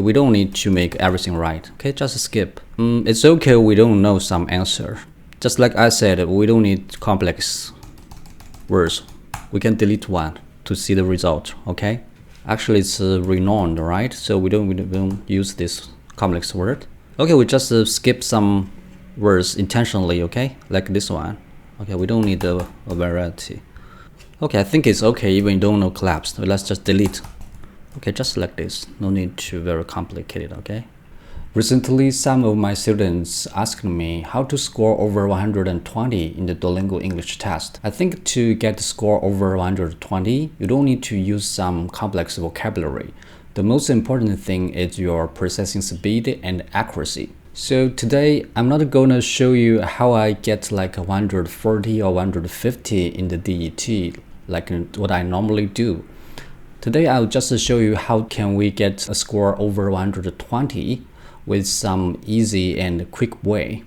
We don't need to make everything right. Okay, just skip. It's okay we don't know some answer. Just like I said, we don't need complex words. We can delete one to see the result. Okay. Actually, it's renowned, right? So we don't use this complex word. Okay, we just skip some words intentionally. Okay, like this one. Okay, we don't need a variety. Okay, I think it's okay even you don't know collapse. Let's just delete. Okay, just like this. No need to very complicated. Okay. Recently, some of my students asked me how to score over 120 in the Duolingo English Test. I think to get the score over 120, you don't need to use some complex vocabulary. The most important thing is your processing speed and accuracy. So today, I'm not gonna show you how I get like 140 or 150 in the DET, like what I normally do. Today, I'll just show you how can we get a score over 120 with some easy and quick way.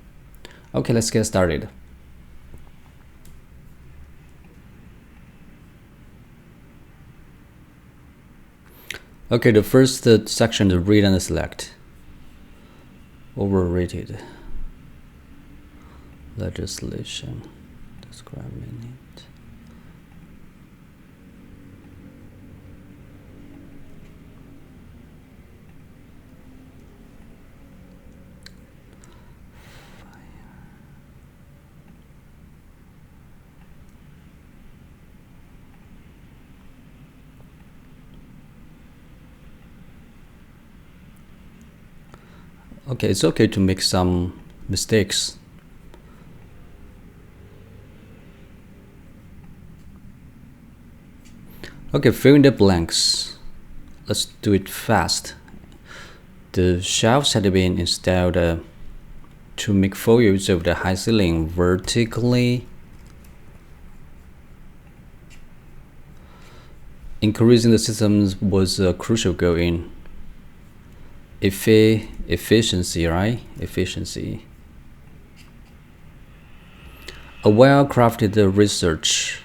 Okay, let's get started. Okay, the first section is read and select. Overrated. Legislation. Discriminate. Okay, it's okay to make some mistakes. Okay, fill in the blanks. Let's do it fast. The shelves had been installed to make full use of the high ceiling vertically. Increasing the systems was a crucial goal in efficiency, right? Efficiency. A well-crafted research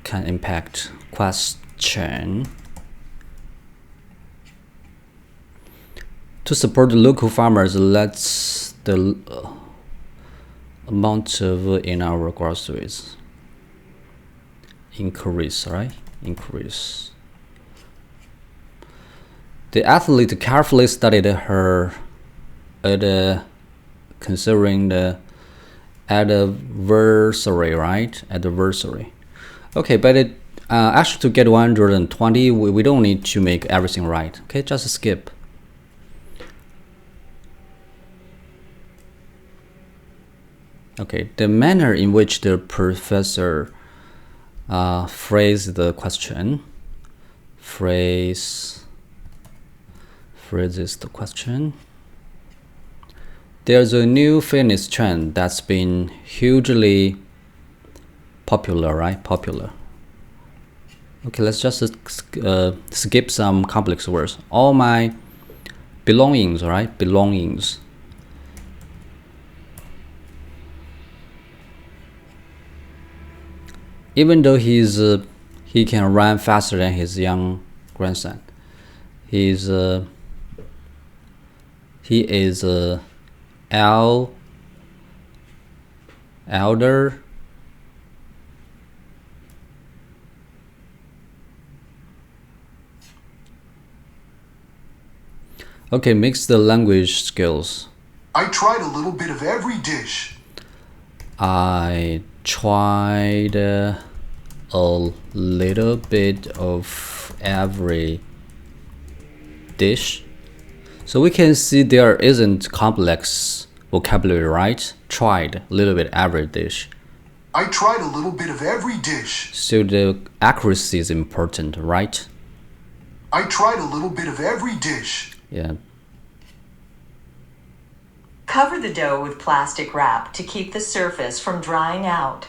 can impact question. To support the local farmers, let's the amount of in our groceries increase, right? Increase. The athlete carefully studied her considering the adversary, right? Adversary. Okay, but it actually to get 120, we don't need to make everything right. Okay, just skip. Okay, the manner in which the professor phrased the question, phrases the question. There's a new fitness trend that's been hugely popular, right? Popular. Okay, let's just skip some complex words. All my belongings, right? Belongings. Even though he can run faster than his young grandson, he is elder. Okay, mix the language skills. I tried a little bit of every dish. I tried a little bit of every dish. So we can see there isn't complex vocabulary, right? Tried a little bit every dish. I tried a little bit of every dish. So the accuracy is important, right? I tried a little bit of every dish. Yeah. Cover the dough with plastic wrap to keep the surface from drying out.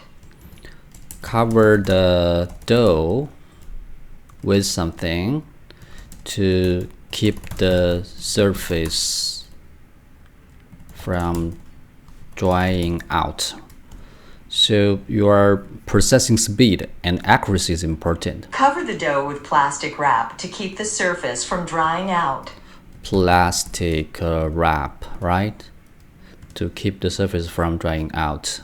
Cover the dough with something to keep the surface from drying out. So your processing speed and accuracy is important. Cover the dough with plastic wrap to keep the surface from drying out. Plastic wrap, right? To keep the surface from drying out.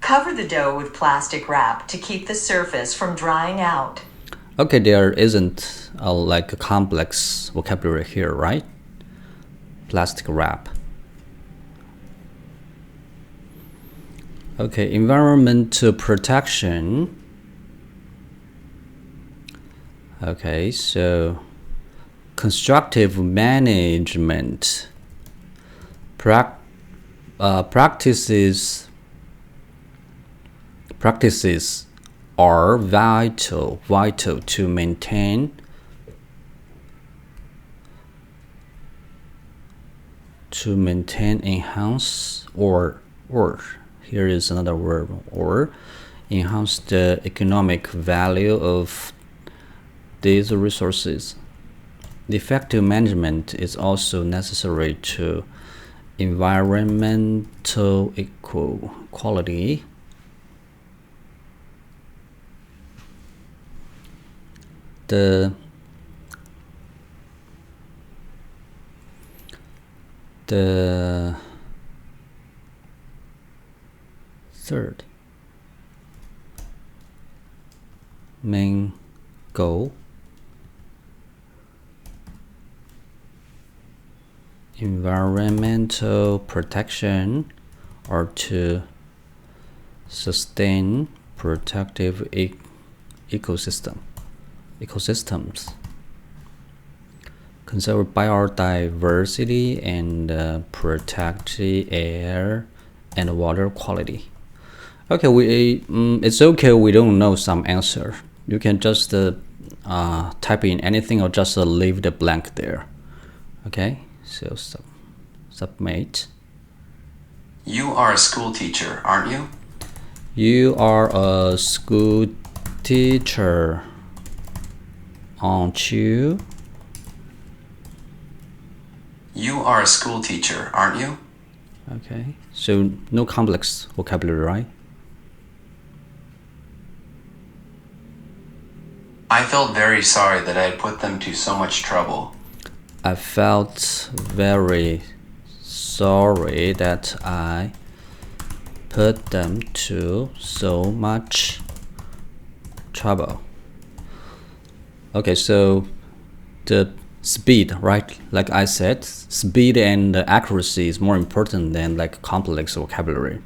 Cover the dough with plastic wrap to keep the surface from drying out. Okay, there isn't like a complex vocabulary here, right? Plastic wrap. Okay, environmental protection. Okay, so constructive management practices are vital to maintain enhance or here is another word, or enhance the economic value of these resources. The effective management is also necessary to environmental equality. The third main goal, environmental protection, or to sustain productive ecosystems, conserve biodiversity, and protect the air and water quality. Okay, it's okay we don't know some answer. You can just type in anything or just leave the blank there. Okay, so submit. You are a school teacher, aren't you? You are a school teacher, aren't you? You are a school teacher, aren't you? Okay, so no complex vocabulary, right? I felt very sorry that I had put them to so much trouble. I felt very sorry that I put them to so much trouble. Okay, so the speed, right? Like I said, speed and accuracy is more important than like complex vocabulary.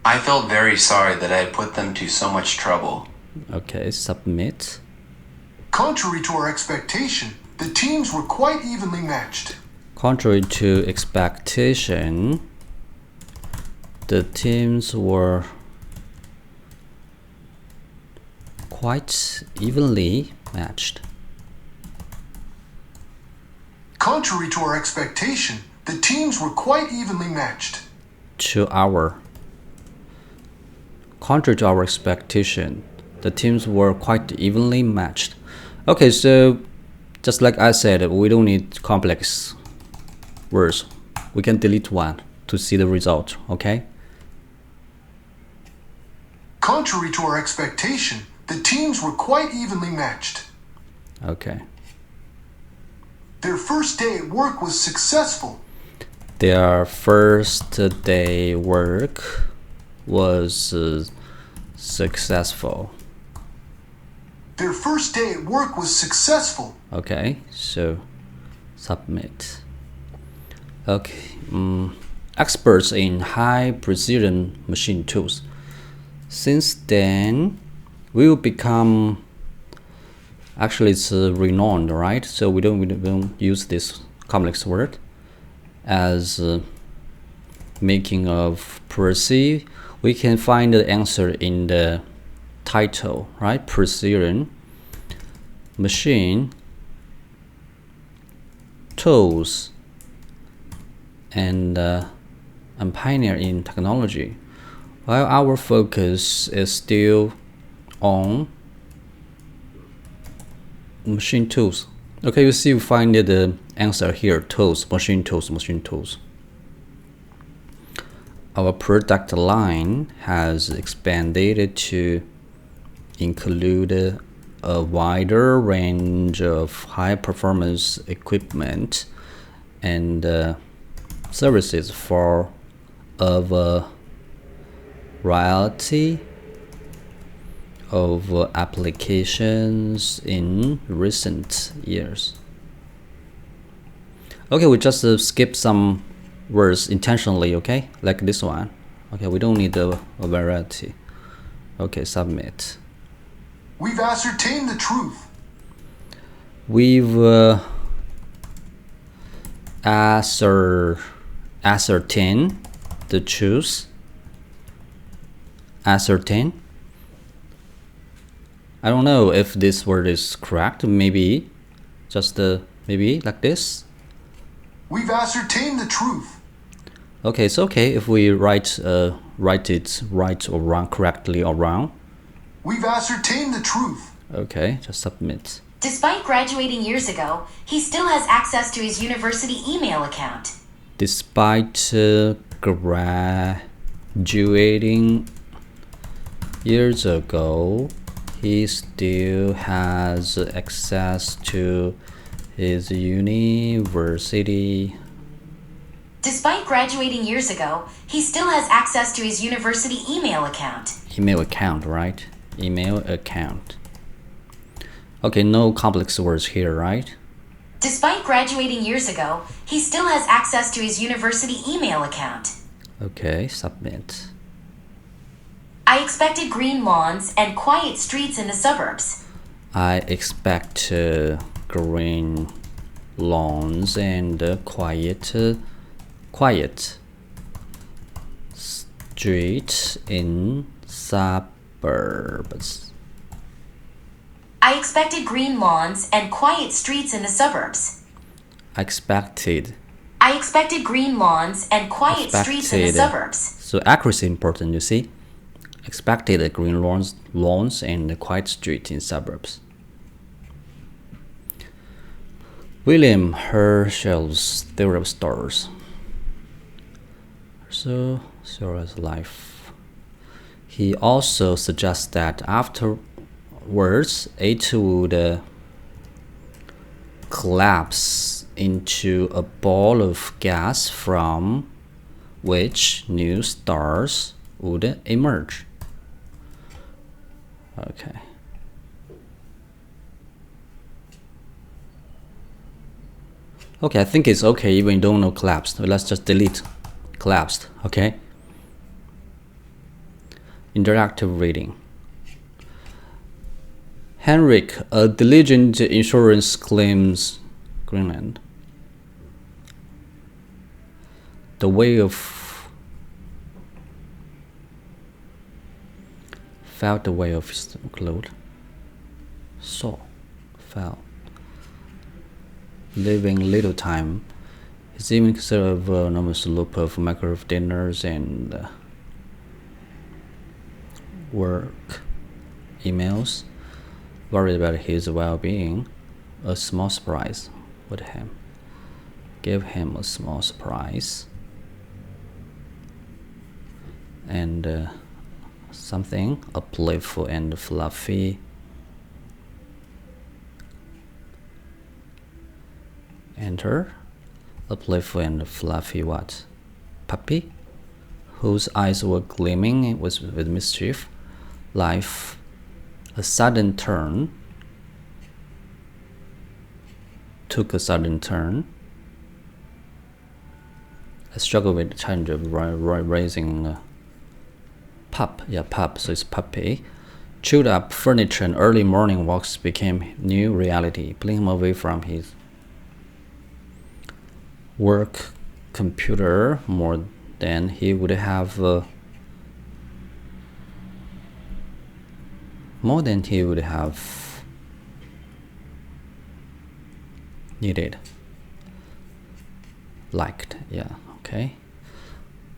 I felt very sorry that I had put them to so much trouble. Okay, submit. Contrary to our expectation, the teams were quite evenly matched. Contrary to expectation, the teams were quite evenly matched. Contrary to our expectation, the teams were quite evenly matched. Contrary to our expectation, the teams were quite evenly matched. Okay, so just like I said, we don't need complex words. We can delete one to see the result, okay? Contrary to our expectation, the teams were quite evenly matched. Okay. Their first day at work was successful. Their first day work was successful. Their first day at work was successful. Okay, so submit. Okay, experts in high precision machine tools. Since then, we will become, actually it's renowned, right? So we don't use this complex word as making of precision. We can find the answer in the title, right? Precision machine tools, and I'm pioneer in technology, while our focus is still on machine tools. Okay, you see, you find the answer here: tools, machine tools, machine tools. Our product line has expanded to include a wider range of high-performance equipment and services for a variety of applications in recent years. Okay, we just skip some words intentionally, okay? Like this one. Okay, we don't need a variety. Okay, submit. We've ascertained the truth. We've ascertained the truth. Ascertain. I don't know if this word is correct. Maybe just maybe like this. We've ascertained the truth. Okay, it's okay if we write it right or wrong, correctly or wrong. We've ascertained the truth. Okay, just submit. Despite graduating years ago, he still has access to his university email account. Despite graduating years ago, he still has access to his university. Despite graduating years ago, he still has access to his university email account. Email account, right? Email account. Okay, no complex words here, right? Despite graduating years ago, he still has access to his university email account. Okay, submit. I expected green lawns and quiet streets in the suburbs. I expect green lawns and quiet streets in suburbs. I expected green lawns and quiet streets in the suburbs. Expected. I expected green lawns and quiet streets in the suburbs. So accuracy important, you see. Expected green lawns and quiet street in suburbs. William Herschel's theory of stars. So, Sarah's life. He also suggests that afterwards it would collapse into a ball of gas from which new stars would emerge. Okay. Okay, I think it's okay even you don't know collapsed. Let's just delete collapsed, okay? Interactive reading. Henrik, a diligent insurance claims Greenland. The way of felt the way of his clothes. Saw, fell. Living little time. He's even considered of an enormous loop of microwave dinners and work emails. Worried about his well-being. A small surprise with him. Give him a small surprise. And something, a playful and fluffy. Enter. A playful and fluffy what? Puppy? Whose eyes were gleaming with mischief. Life. A sudden turn. Took a sudden turn. I struggle with the challenge of raising pup. Yeah, pup, so it's puppy. Chewed up furniture and early morning walks became new reality, pulling him away from his work computer more than he would have needed, liked. Yeah, okay.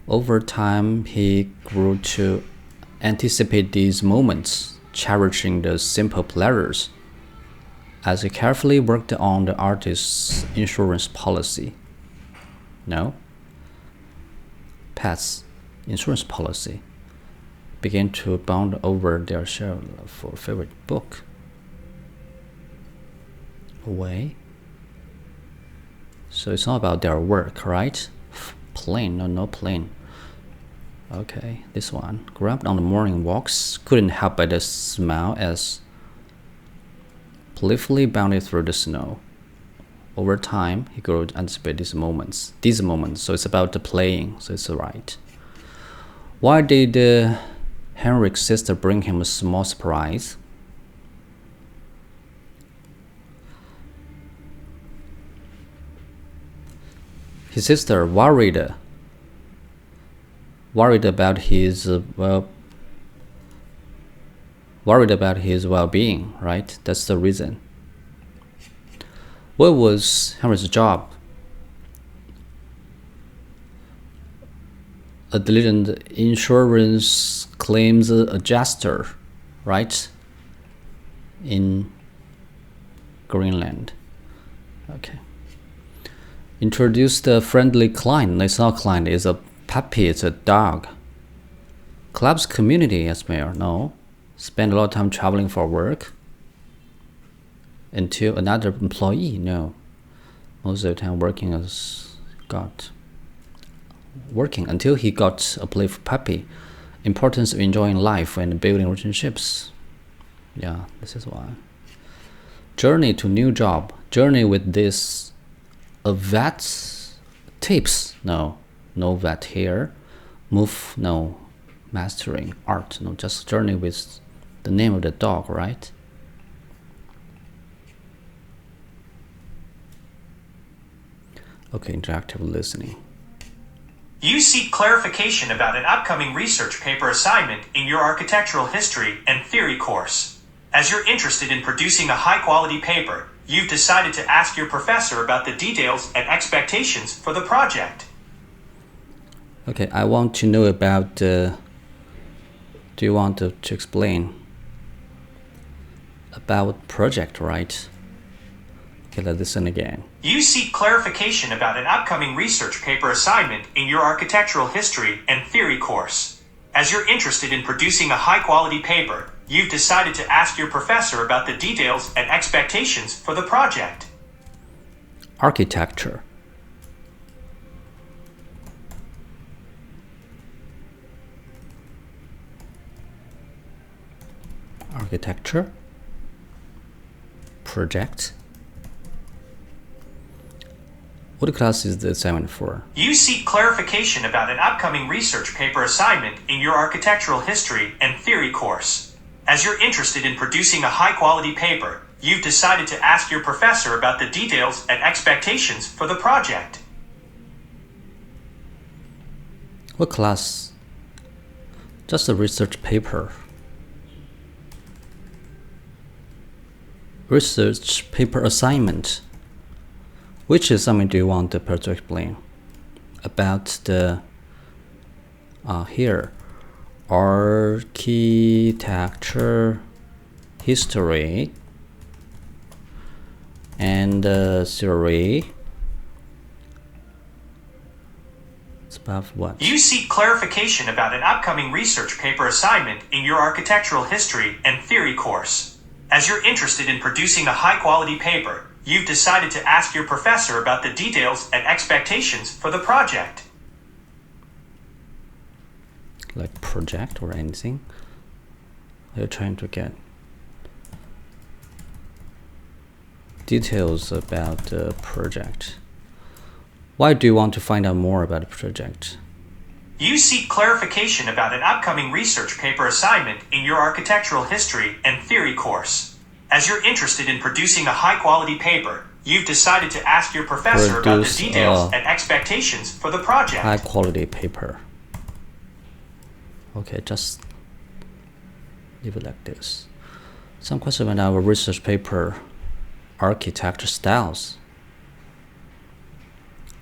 Over time he grew to anticipate these moments, cherishing the simple pleasures as he carefully worked on the artist's insurance policy. No? Pets. insurance policy, began to bond over their share for favorite book. Away. So it's all about their work, right? Plane, no plane. Okay, this one. Grabbed on the morning walks, couldn't help but smile as playfully bounded through the snow. Over time, he grew to anticipate these moments. So it's about the playing, so it's right. Why did Henrik's sister bring him a small surprise? His sister worried about his well-being, right? That's the reason. What was Henry's job? A diligent insurance claims adjuster, right? In Greenland. Okay. Introduced a friendly client. It's not a client, it's a puppy, it's a dog. Club's community as mayor, no. Spend a lot of time traveling for work. Until another employee, no. Most of the time working until he got a playful puppy. Importance of enjoying life and building relationships. Yeah, this is why. Journey to new job. Journey with this. A vet tips, no vet here. Move, no. Mastering art, no. Just journey with the name of the dog, right? Okay, interactive listening. You seek clarification about an upcoming research paper assignment in your architectural history and theory course. As you're interested in producing a high-quality paper, you've decided to ask your professor about the details and expectations for the project. Okay, I want to know about do you want to explain about project, right? Okay, let's listen again. You seek clarification about an upcoming research paper assignment in your architectural history and theory course. As you're interested in producing a high-quality paper, you've decided to ask your professor about the details and expectations for the project. Architecture. Architecture. Project. What class is the assignment for? You seek clarification about an upcoming research paper assignment in your architectural history and theory course. As you're interested in producing a high-quality paper, you've decided to ask your professor about the details and expectations for the project. What class? Just a research paper. Research paper assignment. Which assignment do you want the person to explain? About the here. Architecture, history, and theory. It's about what? You seek clarification about an upcoming research paper assignment in your architectural history and theory course. As you're interested in producing a high-quality paper, you've decided to ask your professor about the details and expectations for the project. Like project or anything? Are you trying to get details about the project? Why do you want to find out more about the project? You seek clarification about an upcoming research paper assignment in your architectural history and theory course. As you're interested in producing a high-quality paper, you've decided to ask your professor about the details and expectations for the project. High-quality paper. Okay, just leave it like this. Some question about our research paper, architecture styles.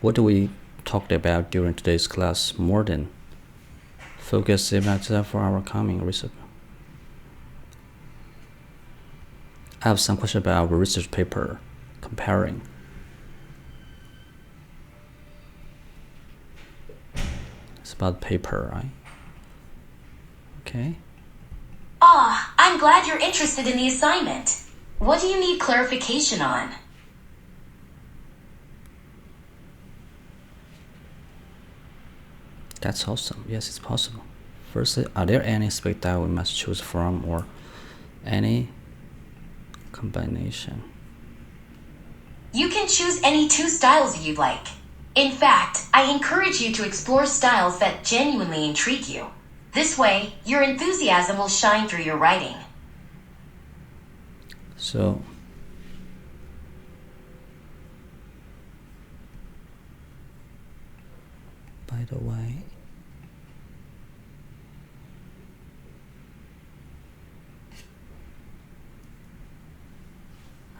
What do we talked about during today's class more than focus about that for our coming research? I have some question about our research paper comparing. It's about paper, right? Okay. Ah, I'm glad you're interested in the assignment. What do you need clarification on? That's awesome. Yes, it's possible. First, are there any aspects that we must choose from or any combination? You can choose any 2 styles you'd like. In fact, I encourage you to explore styles that genuinely intrigue you. This way, your enthusiasm will shine through your writing. So, by the way,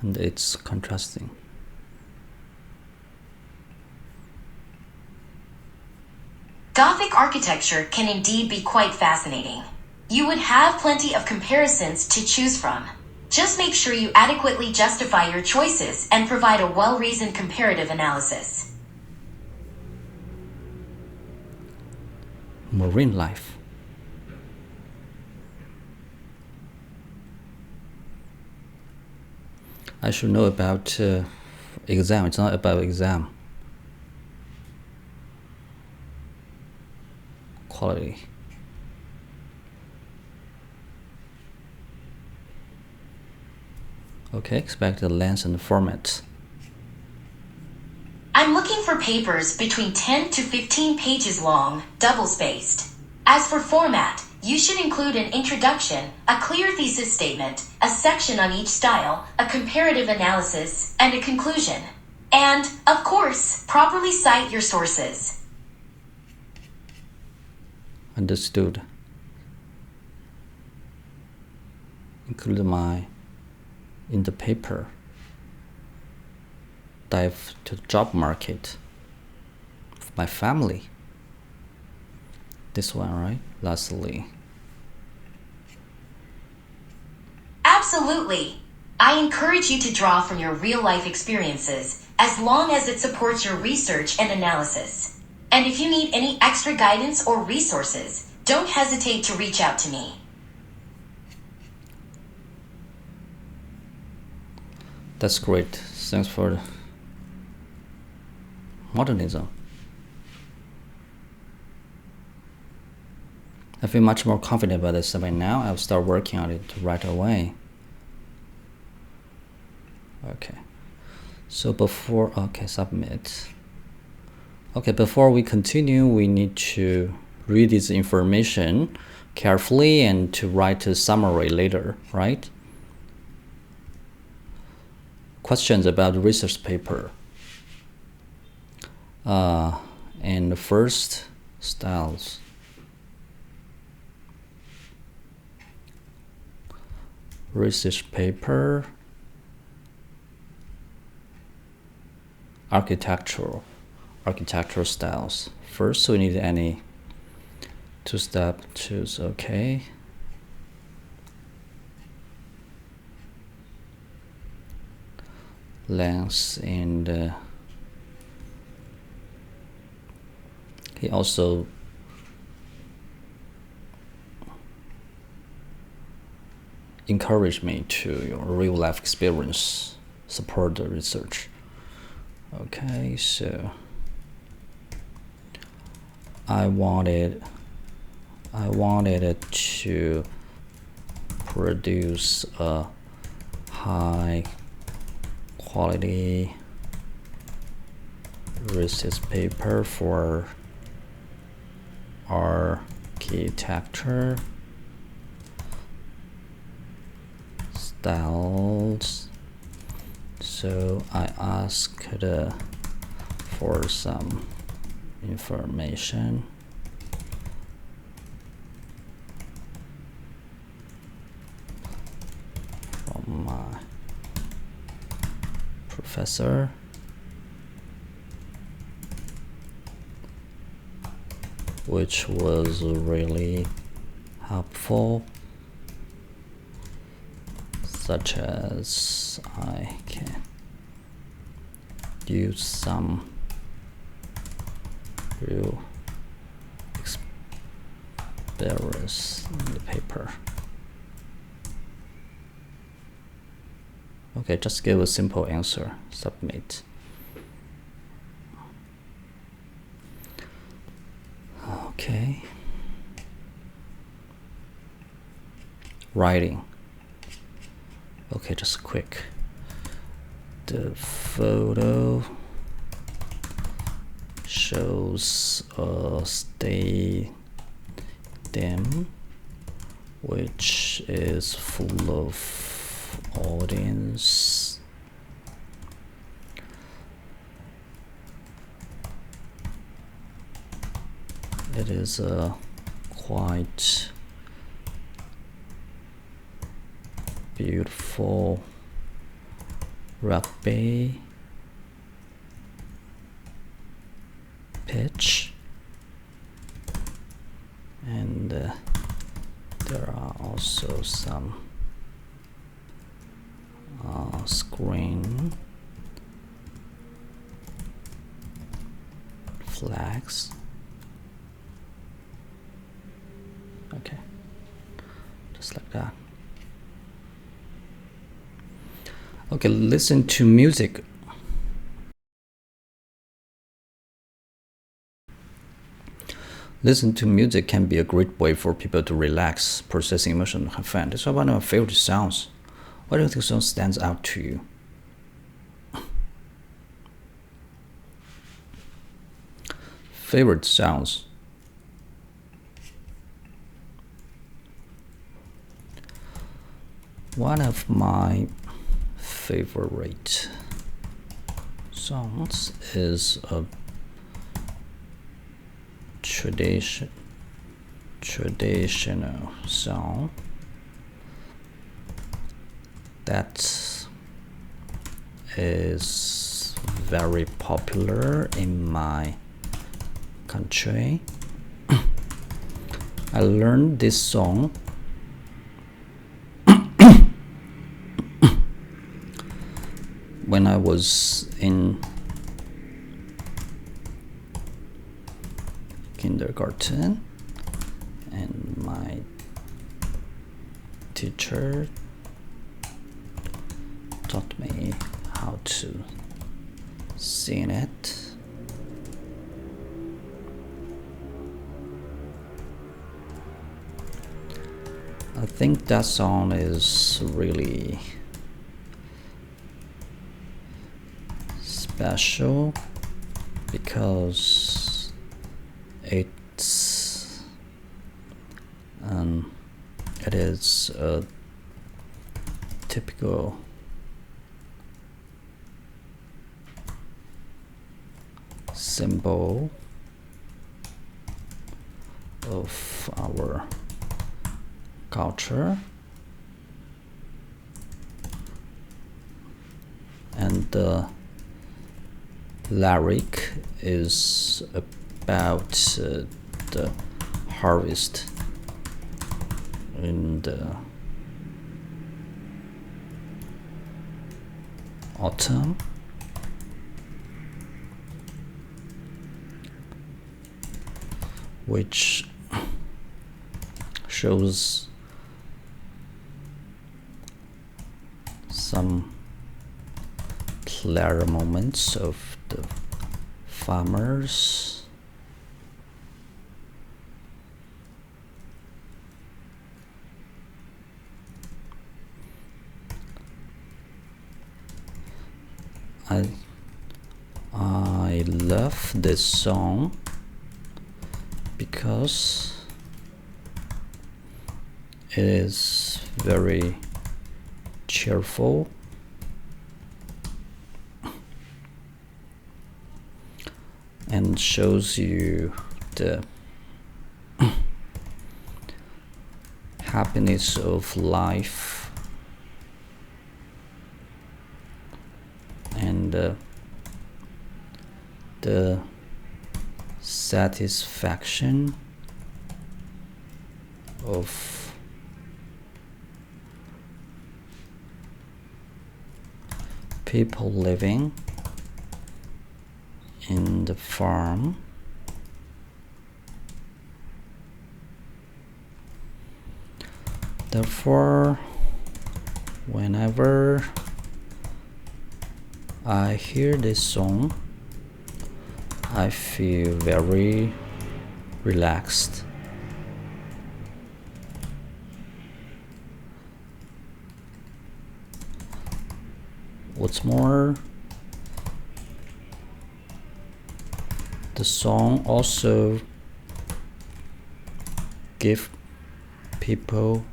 and it's contrasting. Gothic architecture can indeed be quite fascinating. You would have plenty of comparisons to choose from. Just make sure you adequately justify your choices and provide a well-reasoned comparative analysis. Marine life. I should know about exam. It's not about exam. Quality. Okay, expect the length and the format. I'm looking for papers between 10 to 15 pages long, double-spaced. As for format, you should include an introduction, a clear thesis statement, a section on each style, a comparative analysis, and a conclusion. And, of course, properly cite your sources. Understood. Include in the paper. Dive to the job market. My family. This one, right? Lastly. Absolutely. I encourage you to draw from your real-life experiences, as long as it supports your research and analysis. And if you need any extra guidance or resources, don't hesitate to reach out to me. That's great. Thanks for the modernism. I feel much more confident about this right now. I'll start working on it right away. Okay. So submit. Okay, before we continue, we need to read this information carefully and to write a summary later, right? Questions about the research paper. And the first, styles. Research paper. Architectural styles. First, we need any two-step choose. Okay. Length and he also encouraged me to your real life experience support the research. Okay, so I wanted it to produce a high quality research paper for architecture styles. So I asked for some information from my professor. Which was really helpful, such as I can use some real berries in the paper. Okay, just give a simple answer. Submit. Okay. Writing. Okay, just quick. The photo shows a stadium which is full of audience. It is a quite beautiful rugby pitch, and there are also some screen flags. Okay, just like that. Okay, listen to music. Listen to music can be a great way for people to relax, processing emotion, and have fun. This is one of my favorite sounds. What do you think song stands out to you? Favorite sounds. One of my favorite songs is a traditional song that is very popular in my country. I learned this song when I was in kindergarten, and my teacher taught me how to sing it. I think that song is really special because it is a typical symbol of our culture, and the lyric is about the harvest in the autumn, which shows some clear moments of the farmers I love this song because it is very cheerful and shows you the happiness of life and the satisfaction of people living in the farm Therefore, whenever I hear this song, I feel very relaxed. What's more, the song also gives people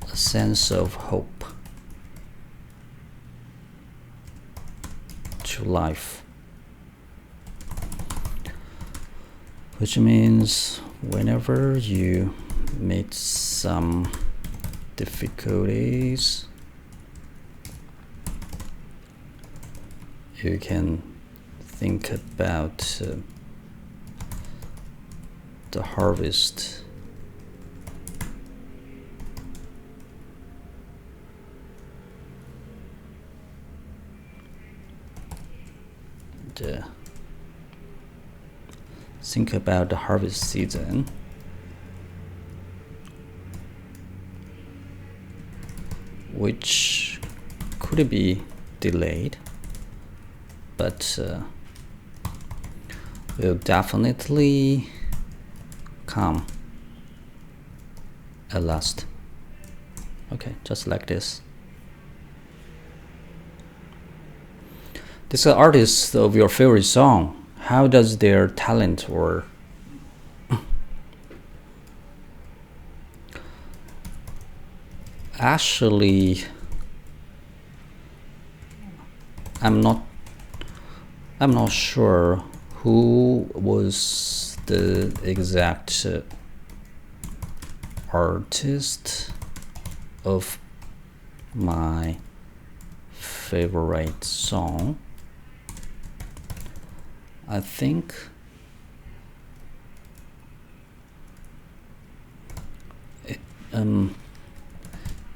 a sense of hope to life, which means whenever you meet some difficulties, you can think about the harvest. Think about the harvest season, which could be delayed, but will definitely come at last. Okay, just like this. This is an artist of your favorite song. How does their talent or actually I'm not sure who was the exact artist of my favorite song. I think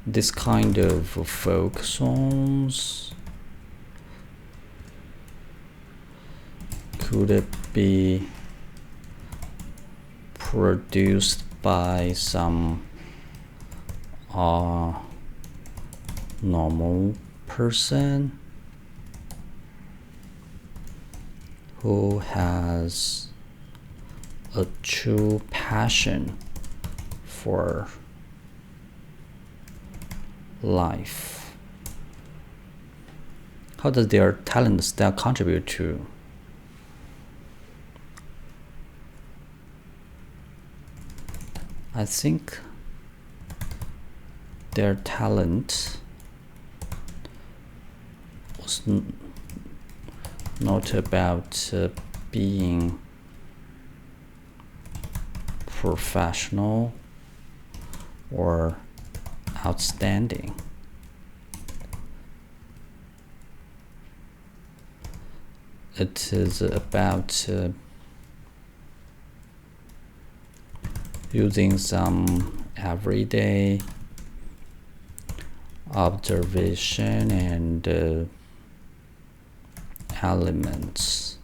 this kind of folk songs could it be produced by some normal person who has a true passion for life? How does their talent style contribute to? I think their talent was not about being professional or outstanding. It is about using some everyday observation and elements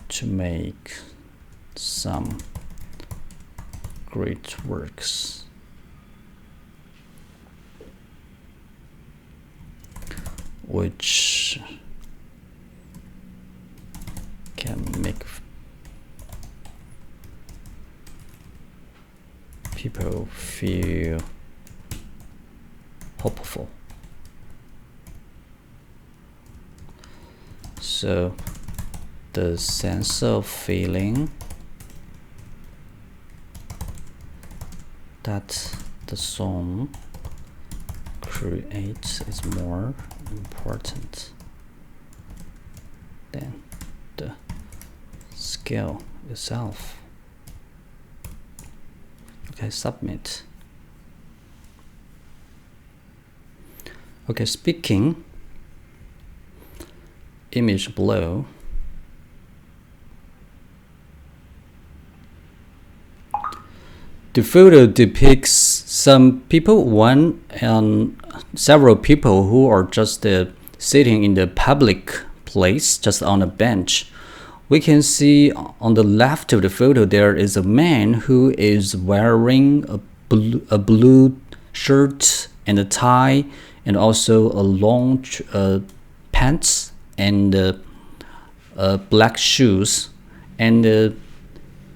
to make some great works, which can make people feel hopeful. So the sense of feeling that the song creates is more important than the skill itself. Okay, submit. Okay, speaking. Image below. The photo depicts some people, one and several people who are just sitting in the public place, just on a bench. we can see on the left of the photo there is a man who is wearing a blue shirt and a tie, and also a long pants and black shoes, and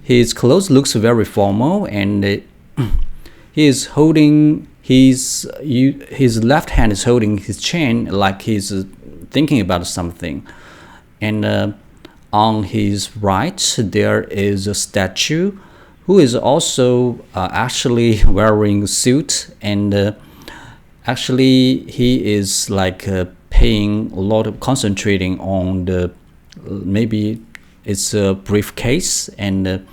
his clothes looks very formal, and he is holding his left hand is holding his chin like he's thinking about something, and on his right there is a statue who is also actually wearing a suit, and actually he is like paying a lot of concentrating on the maybe it's a briefcase, and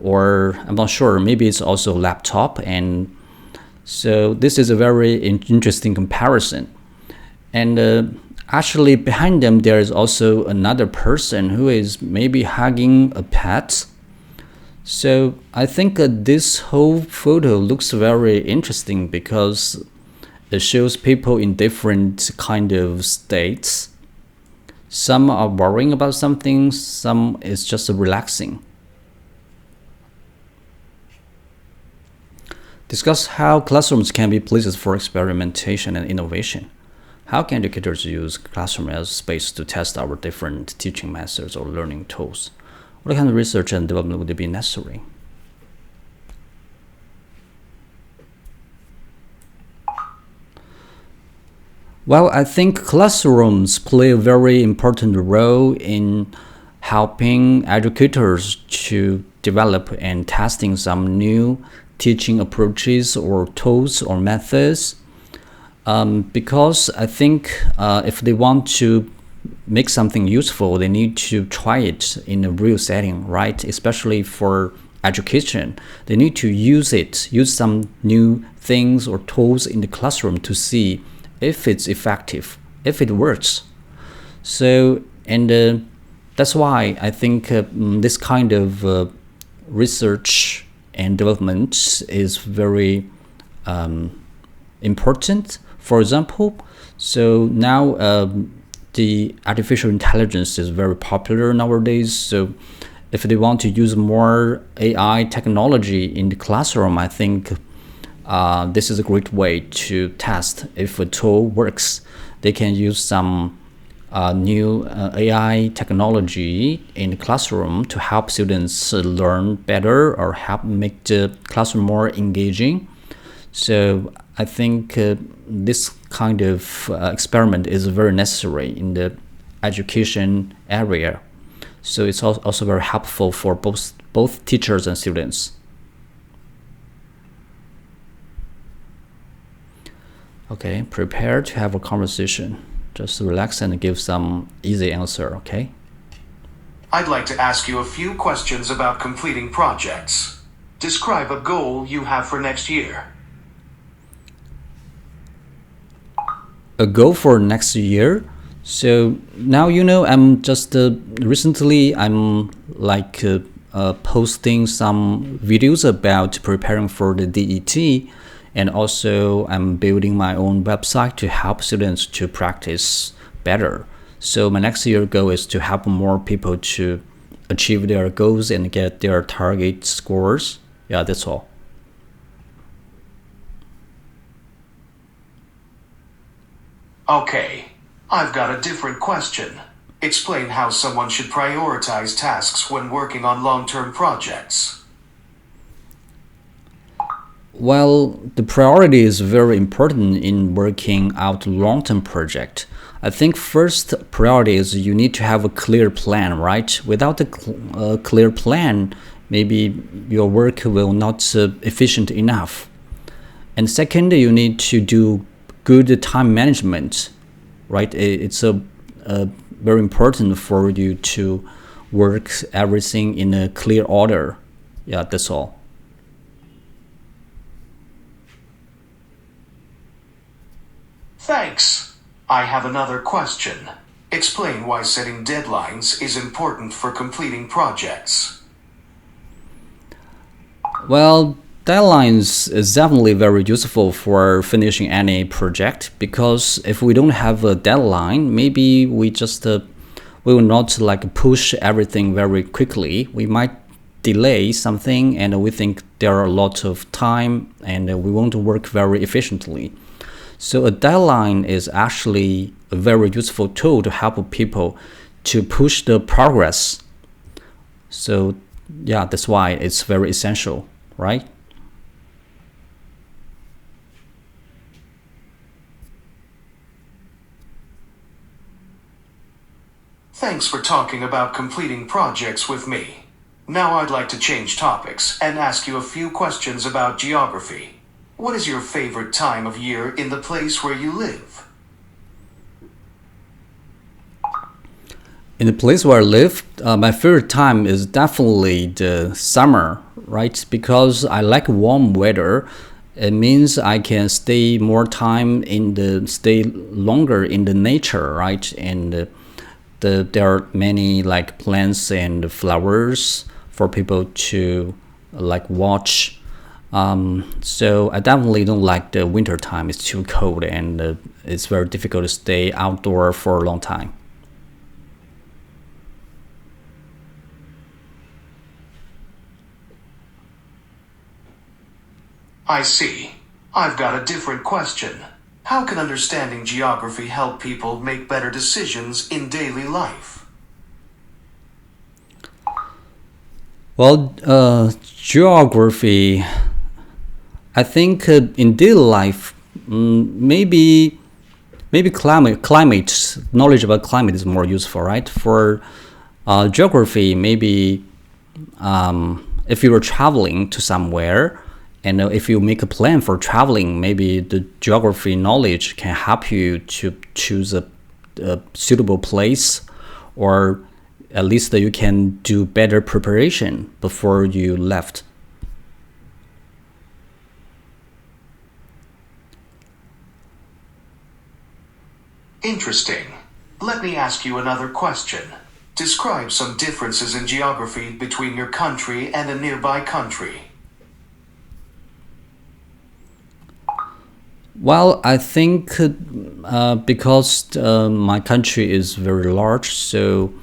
or I'm not sure, maybe it's also a laptop. And so this is a very interesting comparison. And actually behind them there is also another person who is maybe hugging a pet. So I think this whole photo looks very interesting because it shows people in different kind of states. Some are worrying about something, some is just relaxing. Discuss how classrooms can be places for experimentation and innovation. How can educators use classroom as space to test our different teaching methods or learning tools? What kind of research and development would be necessary? Well, I think classrooms play a very important role in helping educators to develop and testing some new teaching approaches or tools or methods. Because I think if they want to make something useful, they need to try it in a real setting, right? Especially for education, they need to use some new things or tools in the classroom to see if it's effective, if it works. So, and that's why I think this kind of research and development is very important. For example, so now the artificial intelligence is very popular nowadays. So if they want to use more AI technology in the classroom, I think this is a great way to test if a tool works. They can use some new AI technology in the classroom to help students learn better or help make the classroom more engaging. So I think this kind of experiment is very necessary in the education area. So it's also very helpful for both teachers and students. Okay, prepare to have a conversation. Just relax and give some easy answer, okay? I'd like to ask you a few questions about completing projects. Describe a goal you have for next year. A goal for next year? So now I'm just recently I'm like posting some videos about preparing for the DET, and also I'm building my own website to help students to practice better. So my next year goal is to help more people to achieve their goals and get their target scores. Yeah, that's all. Okay, I've got a different question. Explain how someone should prioritize tasks when working on long-term projects. Well, the priority is very important in working out long-term project. I think first priority is you need to have a clear plan, right? Without a clear plan, maybe your work will not efficient enough. And second, you need to do good time management, right? It's very important for you to work everything in a clear order. Yeah, that's all. Thanks. I have another question. Explain why setting deadlines is important for completing projects. Well, deadlines is definitely very useful for finishing any project, because if we don't have a deadline, maybe we we will not like push everything very quickly. We might delay something, and we think there are a lot of time, and we want to work very efficiently. So a deadline is actually a very useful tool to help people to push the progress. So yeah, that's why it's very essential, right? Thanks for talking about completing projects with me. Now I'd like to change topics and ask you a few questions about geography. What is your favorite time of year in the place where you live? In the place where I live, my favorite time is definitely the summer, right? Because I like warm weather. It means I can stay longer in the nature, right? And there are many like plants and flowers for people to like watch. So I definitely don't like the winter time. It's too cold, and it's very difficult to stay outdoor for a long time. I see. I've got a different question. How can understanding geography help people make better decisions in daily life? Well, geography, I think in daily life, maybe climate knowledge about climate is more useful, right? For geography, maybe if you were traveling to somewhere, and if you make a plan for traveling, maybe the geography knowledge can help you to choose a suitable place, or at least you can do better preparation before you left. Interesting. Let me ask you another question. Describe some differences in geography between your country and a nearby country. Well, I think because my country is very large, so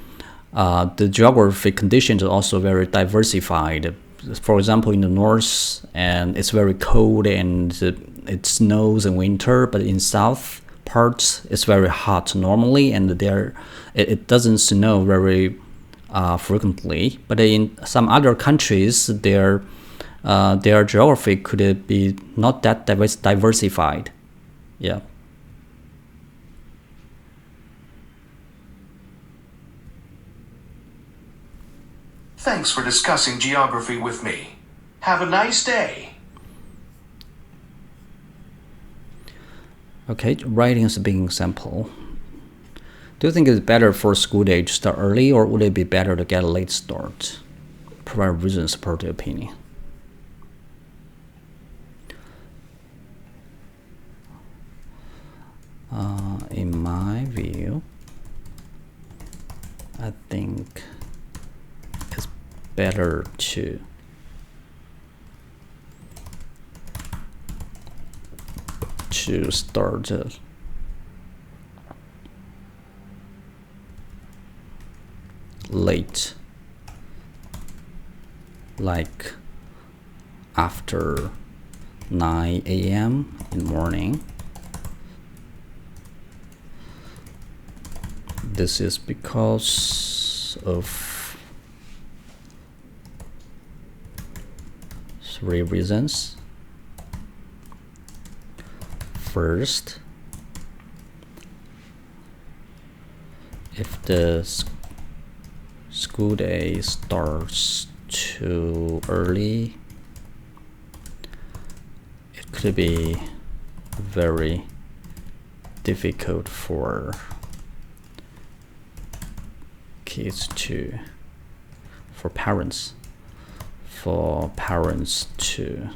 the geographic conditions are also very diversified. For example, in the north, and it's very cold and it snows in winter, but in south parts it's very hot normally, and it doesn't snow very frequently. But in some other countries, their geography could be not that diversified. Yeah. Thanks for discussing geography with me. Have a nice day. Okay, writing a speaking example. Do you think it's better for school day to start early, or would it be better to get a late start? Provide reasons support the opinion. In my view, I think it's better to start late, like after 9 a.m. in the morning. This is because of 3 reasons. First, if the school day starts too early, it could be very difficult for parents to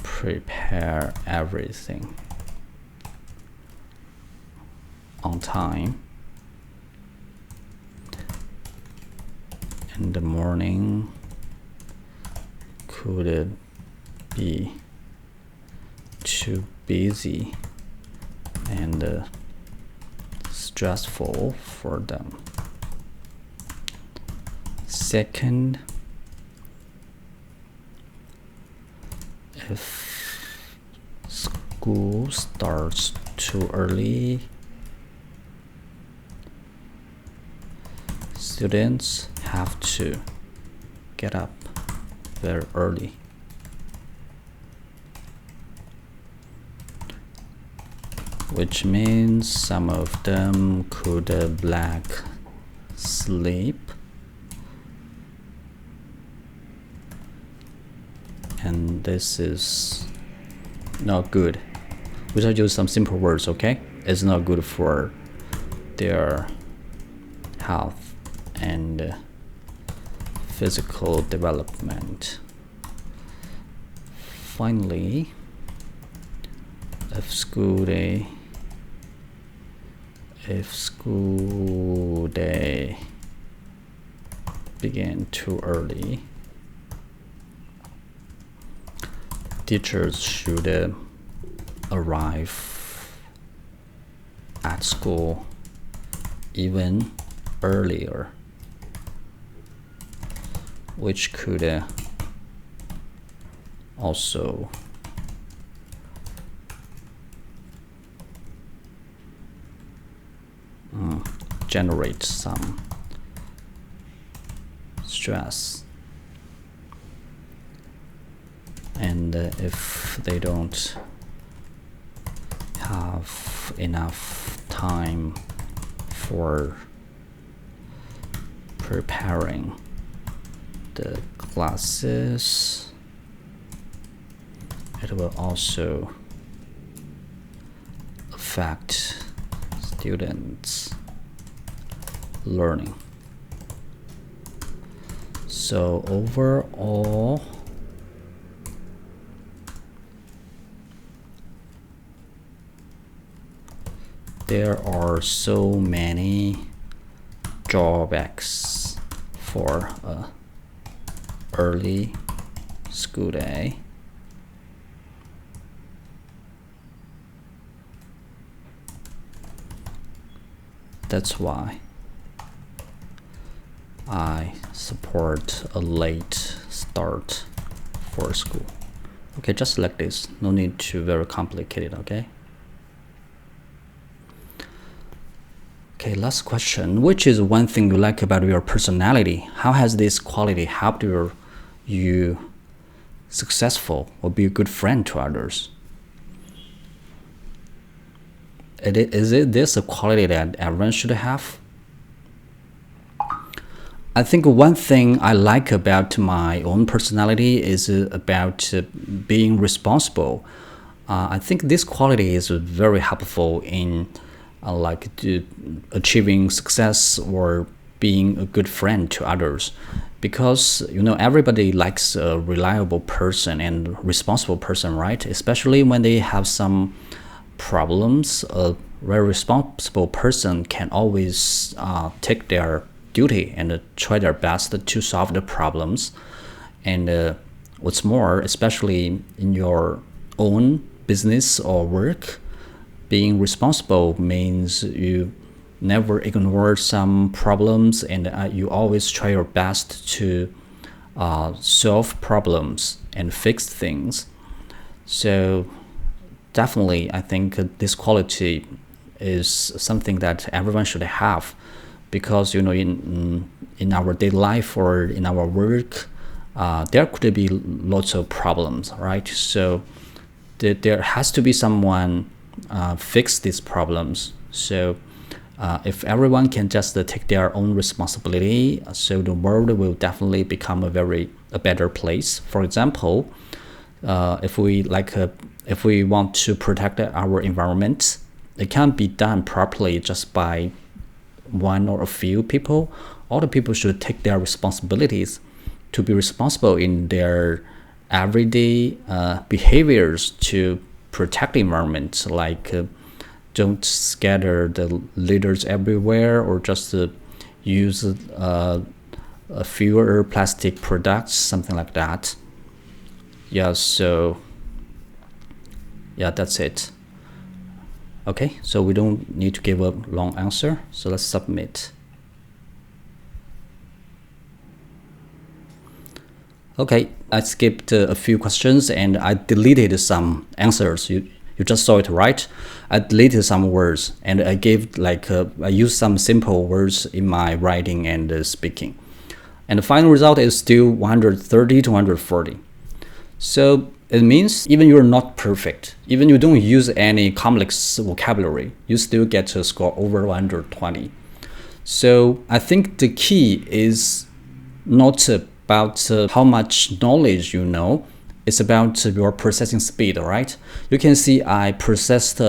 prepare everything on time. In the morning could be too busy and stressful for them. Second, if school starts too early, students have to get up very early. Which means some of them could lack sleep, and this is not good. We shall use some simple words, okay? It's not good for their health and physical development. Finally, if school day began too early, teachers should arrive at school even earlier, which could also generate some stress. And if they don't have enough time for preparing the classes, it will also affect students' learning. So overall, there are so many drawbacks for a early school day. That's why I support a late start for school. Okay, just like this. No need to very complicated, okay? Okay, last question. Which is one thing you like about your personality? How has this quality helped you successful or be a good friend to others? Is this a quality that everyone should have? I think one thing I like about my own personality is about being responsible. I think this quality is very helpful in achieving success or being a good friend to others, because everybody likes a reliable person and responsible person, right? Especially when they have some problems, a very responsible person can always take their duty and try their best to solve the problems. And what's more, especially in your own business or work, being responsible means you never ignore some problems, and you always try your best to solve problems and fix things. So definitely, I think this quality is something that everyone should have, because in our daily life or in our work, there could be lots of problems, right? So there has to be someone fix these problems. So if everyone can just take their own responsibility, so the world will definitely become a better place. For example, if we want to protect our environment, it can't be done properly just by one or a few people. All the people should take their responsibilities to be responsible in their everyday behaviors to protect the environment, like don't scatter the litters everywhere, or just use fewer plastic products, something like that. Yeah, so yeah, that's it. Okay, so we don't need to give a long answer. So let's submit. Okay, I skipped a few questions and I deleted some answers. You just saw it, right? I deleted some words and I gave I used some simple words in my writing and speaking. And the final result is still 130 to 140. So it means even you're not perfect, even you don't use any complex vocabulary, you still get to score over 120. So I think the key is not about how much knowledge you know, it's about your processing speed, right? You can see I processed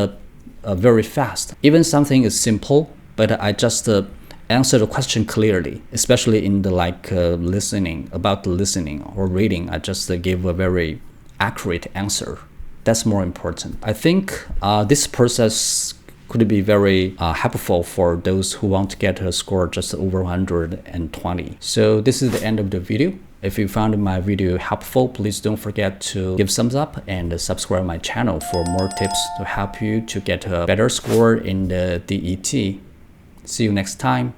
very fast. Even something is simple, but I just answer the question clearly, especially in the listening or reading. I just gave a very accurate answer. That's more important. I think this process could be very helpful for those who want to get a score just over 120. So this is the end of the video. If you found my video helpful, please don't forget to give thumbs up and subscribe my channel for more tips to help you to get a better score in the DET. See you next time.